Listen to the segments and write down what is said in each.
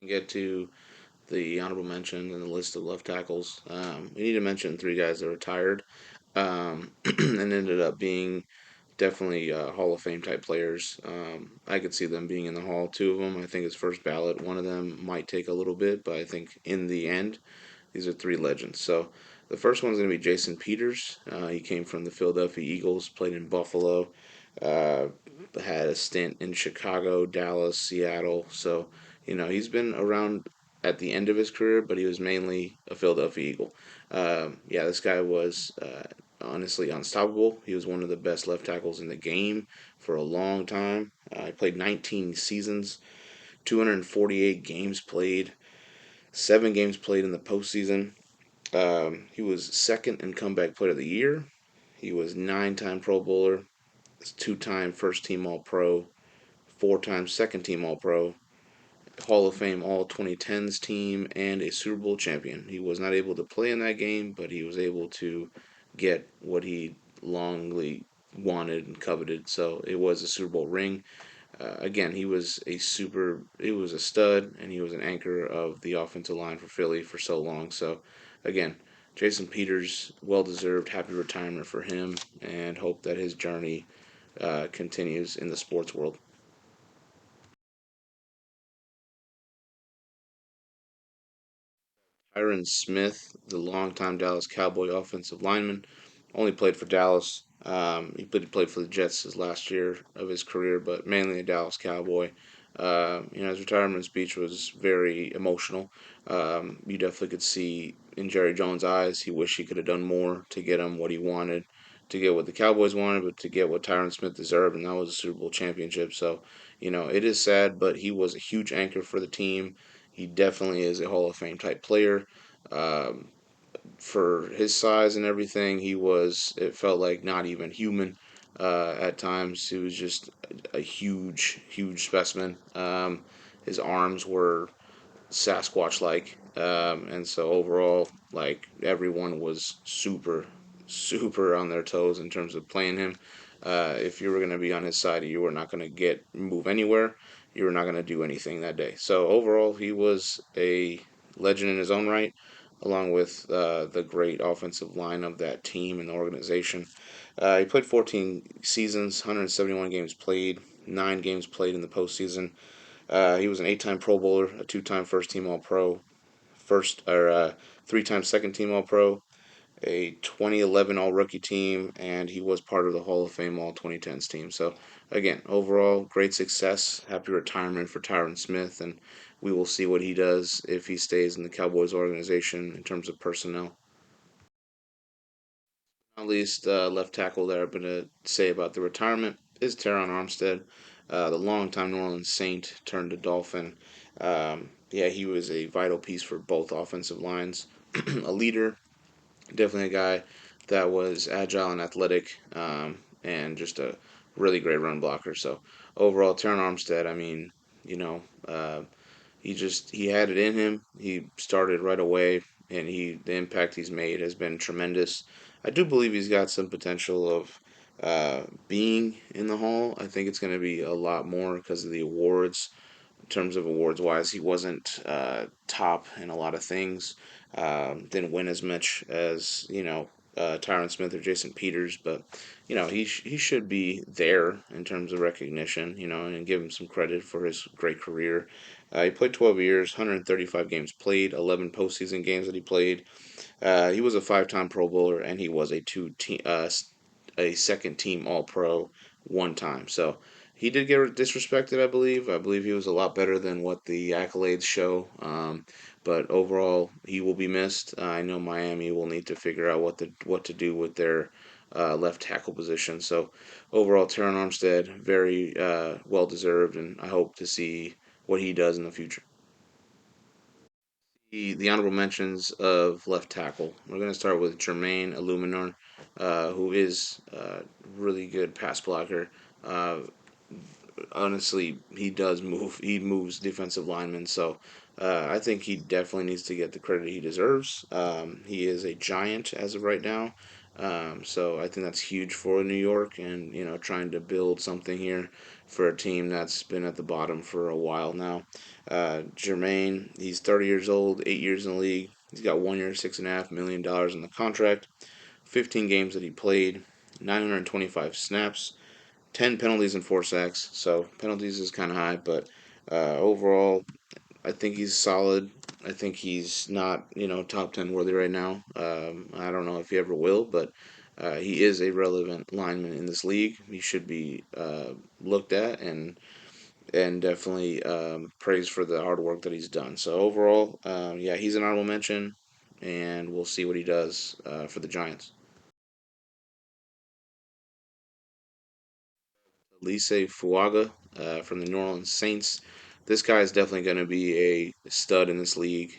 Get to the honorable mention and the list of left tackles. We need to mention three guys that retired and ended up being definitely Hall of Fame type players. I could see them being in the Hall. Two of them, I think, is first ballot. One of them might take a little bit, but I think in the end, these are three legends. So the first one's going to be Jason Peters. He came from the Philadelphia Eagles, played in Buffalo, uh, had a stint in Chicago, Dallas, Seattle. So, he's been around at the end of his career, but he was mainly a Philadelphia Eagle. Yeah, this guy was honestly unstoppable. He was one of the best left tackles in the game for a long time. He played 19 seasons, 248 games played, 7 games played in the postseason. He was second in comeback player of the year. He was 9-time Pro Bowler, 2-time first team All Pro, 4-time second team All Pro, Hall of Fame All 2010s team, and a Super Bowl champion. He was not able to play in that game, but he was able to get what he longly wanted and coveted. So it was a Super Bowl ring. Again, he was a stud, and he was an anchor of the offensive line for Philly for so long. So, again, Jason Peters, well deserved, happy retirement for him, and hope that his journey continues in the sports world. Tyron Smith, the longtime Dallas Cowboy offensive lineman, only played for Dallas. He played for the Jets his last year of his career, but mainly a Dallas Cowboy. His retirement speech was very emotional. You definitely could see in Jerry Jones' eyes he wished he could have done more to get him what he wanted, to get what the Cowboys wanted, but to get what Tyron Smith deserved, and that was a Super Bowl championship. So, it is sad, but he was a huge anchor for the team. He definitely is a Hall of Fame type player. Um, for his size and everything, it felt like not even human at times. He was just a huge, huge specimen. His arms were Sasquatch like. And so overall, like everyone was super, super on their toes in terms of playing him. If you were going to be on his side, you were not going to move anywhere. You were not going to do anything that day. So overall, he was a legend in his own right, along with the great offensive line of that team and the organization. He played 14 seasons, 171 games played, 9 games played in the postseason. He was an 8-time Pro Bowler, a 2-time first team All Pro, 3-time second team All Pro, a 2011 All Rookie team, and he was part of the Hall of Fame All 2010s team. So, again, overall, great success. Happy retirement for Tyron Smith, and we will see what he does if he stays in the Cowboys organization in terms of personnel. At least left tackle that I'm going to say about the retirement is Terron Armstead, the longtime New Orleans Saint turned to Dolphin. Yeah, he was a vital piece for both offensive lines, a leader, definitely a guy that was agile and athletic, and just a really great run blocker. So overall, Terron Armstead, I mean, you know, uh, he had it in him. He started right away, and the impact he's made has been tremendous. I do believe he's got some potential of being in the Hall. I think it's going to be a lot more because of the awards. In terms of awards wise, he wasn't top in a lot of things. Didn't win as much as Tyron Smith or Jason Peters, but he should be there in terms of recognition. And give him some credit for his great career. He played 12 years, 135 games played, 11 postseason games that he played. He was a 5-time Pro Bowler, and he was a second team All Pro one time. So he did get disrespected, I believe. I believe he was a lot better than what the accolades show. But overall, he will be missed. I know Miami will need to figure out what to do with their left tackle position. So overall, Terron Armstead, very well deserved, and I hope to see what he does in the future. The honorable mentions of left tackle. We're going to start with Germaine Illuminor, who is a really good pass blocker. Uh, Honestly, he does move. He moves defensive linemen, so I think he definitely needs to get the credit he deserves. He is a giant as of right now. So I think that's huge for New York, and trying to build something here for a team that's been at the bottom for a while now. Germaine, he's 30 years old, 8 years in the league. He's got 1 year, $6.5 million in the contract. 15 games that he played, 925 snaps, 10 penalties and 4 sacks. So penalties is kind of high, but overall, I think he's solid. I think he's not, top 10 worthy right now. I don't know if he ever will, but he is a relevant lineman in this league. He should be looked at and definitely praised for the hard work that he's done. So overall, yeah, he's an honorable mention, and we'll see what he does for the Giants. Lise Fuaga from the New Orleans Saints. This guy is definitely going to be a stud in this league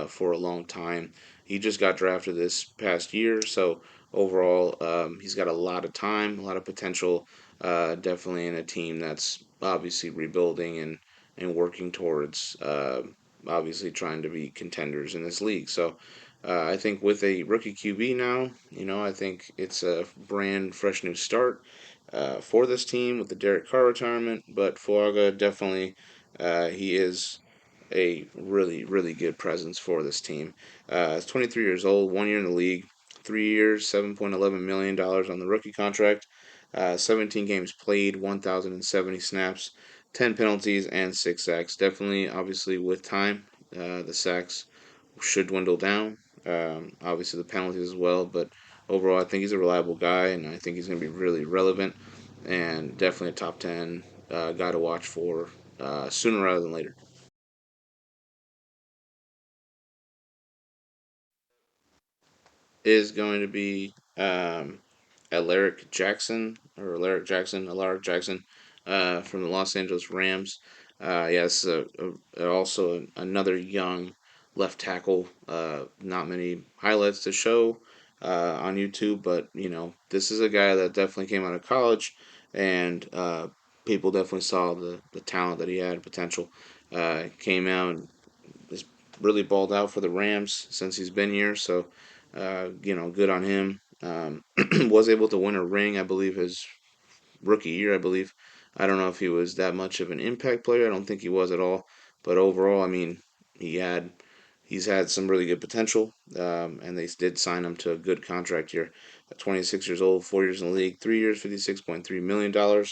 for a long time. He just got drafted this past year, so overall, he's got a lot of time, a lot of potential. Definitely in a team that's obviously rebuilding and working towards obviously trying to be contenders in this league. So I think with a rookie QB now, I think it's a brand fresh new start for this team with the Derek Carr retirement. But Fuaga definitely, he is a really, really good presence for this team. He's 23 years old, 1 year in the league, 3 years, $7.11 million on the rookie contract, 17 games played, 1,070 snaps, 10 penalties, and 6 sacks. Definitely, obviously, with time, the sacks should dwindle down. Obviously, the penalties as well, but overall, I think he's a reliable guy, and I think he's going to be really relevant and definitely a top 10 guy to watch for sooner rather than later. Is going to be Alaric Jackson from the Los Angeles Rams. Yes, also another young left tackle. Not many highlights to show on YouTube, but this is a guy that definitely came out of college, and people definitely saw the talent that he had, potential. Came out and has really balled out for the Rams since he's been here. So, good on him. Was able to win a ring, I believe, his rookie year. I believe. I don't know if he was that much of an impact player. I don't think he was at all. But overall, I mean, he had he's had some really good potential, and they did sign him to a good contract here. At 26 years old, 4 years in the league, 3 years, $56.3 million.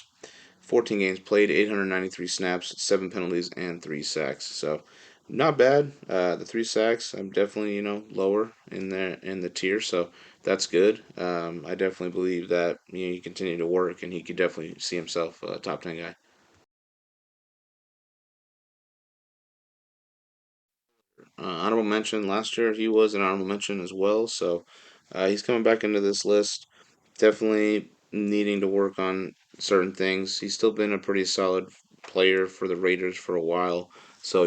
14 games played, 893 snaps, 7 penalties, and 3 sacks. So not bad. The 3 sacks, I'm definitely lower in the tier, so that's good. I definitely believe that he continue to work, and he could definitely see himself a top 10 guy. Honorable mention last year, he was an honorable mention as well, so he's coming back into this list. Definitely needing to work on certain things. He's still been a pretty solid player for the Raiders for a while, so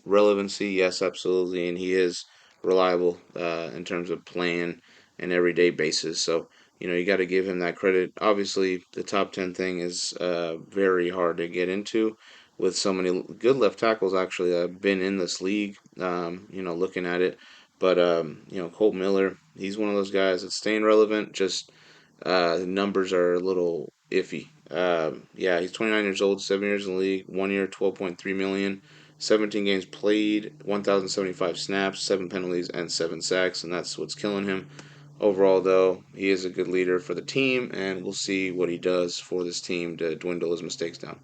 relevancy, yes, absolutely, and he is reliable in terms of playing an everyday basis. So you got to give him that credit. Obviously, the top 10 thing is very hard to get into with so many good left tackles actually that have been in this league. Looking at it, but Colt Miller, he's one of those guys that's staying relevant. Just the numbers are a little iffy. Yeah, he's 29 years old, 7 years in the league, 1 year, 12.3 million, 17 games played, 1,075 snaps, 7 penalties, and 7 sacks, and that's what's killing him. Overall, though, he is a good leader for the team, and we'll see what he does for this team to dwindle his mistakes down.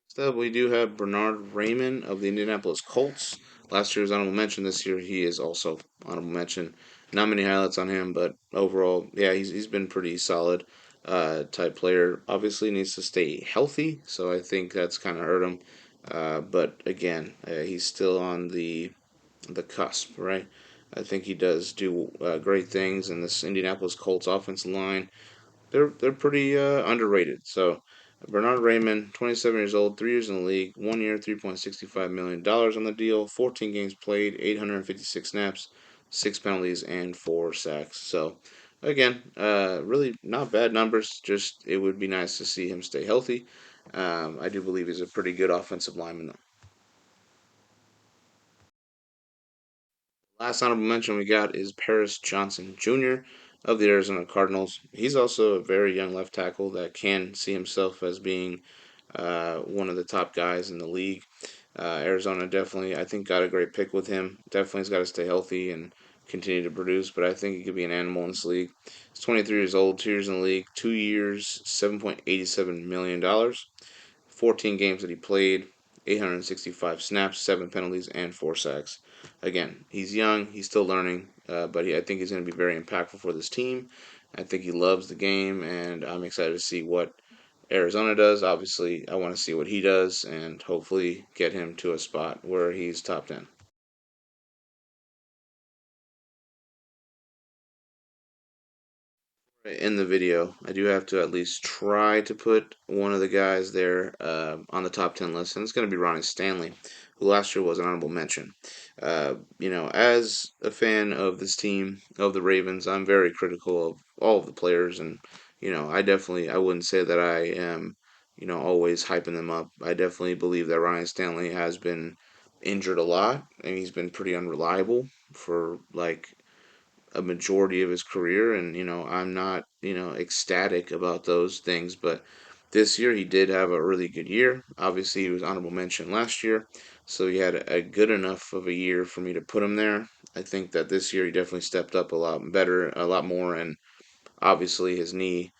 Instead, we do have Bernard Raymond of the Indianapolis Colts. Last year's honorable mention. This year, he is also honorable mention. Not many highlights on him, but overall, yeah, he's been pretty solid type player. Obviously, needs to stay healthy, so I think that's kind of hurt him. But again, he's still on the cusp, right? I think he does do great things, in this Indianapolis Colts offensive line, they're pretty underrated. So Bernard Raymond, 27 years old, 3 years in the league, 1 year, $3.65 million on the deal, 14 games played, 856 snaps, 6 penalties, and 4 sacks. So again, really not bad numbers. Just it would be nice to see him stay healthy. I do believe he's a pretty good offensive lineman, though. Last honorable mention we got is Paris Johnson Jr. of the Arizona Cardinals. He's also a very young left tackle that can see himself as being one of the top guys in the league. Arizona definitely, I think, got a great pick with him. Definitely has got to stay healthy and continue to produce, but I think he could be an animal in this league. He's 23 years old, 2 years in the league, 2 years, $7.87 million. 14 games that he played, 865 snaps, 7 penalties, and 4 sacks. Again, he's young, he's still learning, but I think he's going to be very impactful for this team. I think he loves the game, and I'm excited to see what Arizona does. Obviously, I want to see what he does, and hopefully get him to a spot where he's top 10. In the video, I do have to at least try to put one of the guys there on the top 10 list, and it's going to be Ronnie Stanley, who last year was an honorable mention. As a fan of this team, of the Ravens, I'm very critical of all of the players, and, I wouldn't say that I am, always hyping them up. I definitely believe that Ronnie Stanley has been injured a lot, and he's been pretty unreliable for, like, a majority of his career, and I'm not ecstatic about those things, but this year he did have a really good year. Obviously, he was honorable mention last year, so he had a good enough of a year for me to put him there. I think that this year he definitely stepped up a lot better, a lot more, and obviously his knee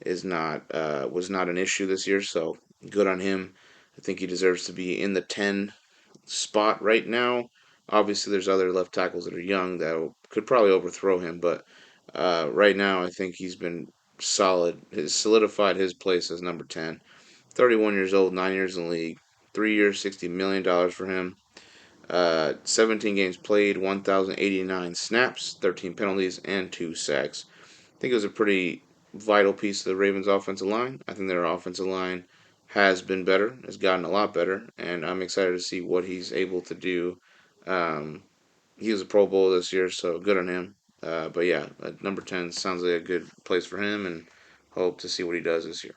is not was not an issue this year, so good on him. I think he deserves to be in the 10 spot right now. Obviously, there's other left tackles that are young that could probably overthrow him, but right now I think he's been solid. Has solidified his place as number 10. 31 years old, 9 years in the league, 3 years, $60 million for him. 17 games played, 1,089 snaps, 13 penalties, and 2 sacks. I think it was a pretty vital piece of the Ravens' offensive line. I think their offensive line has been better, has gotten a lot better, and I'm excited to see what he's able to do. Um, he was a Pro Bowl this year, so good on him. But yeah, number 10 sounds like a good place for him, and hope to see what he does this year.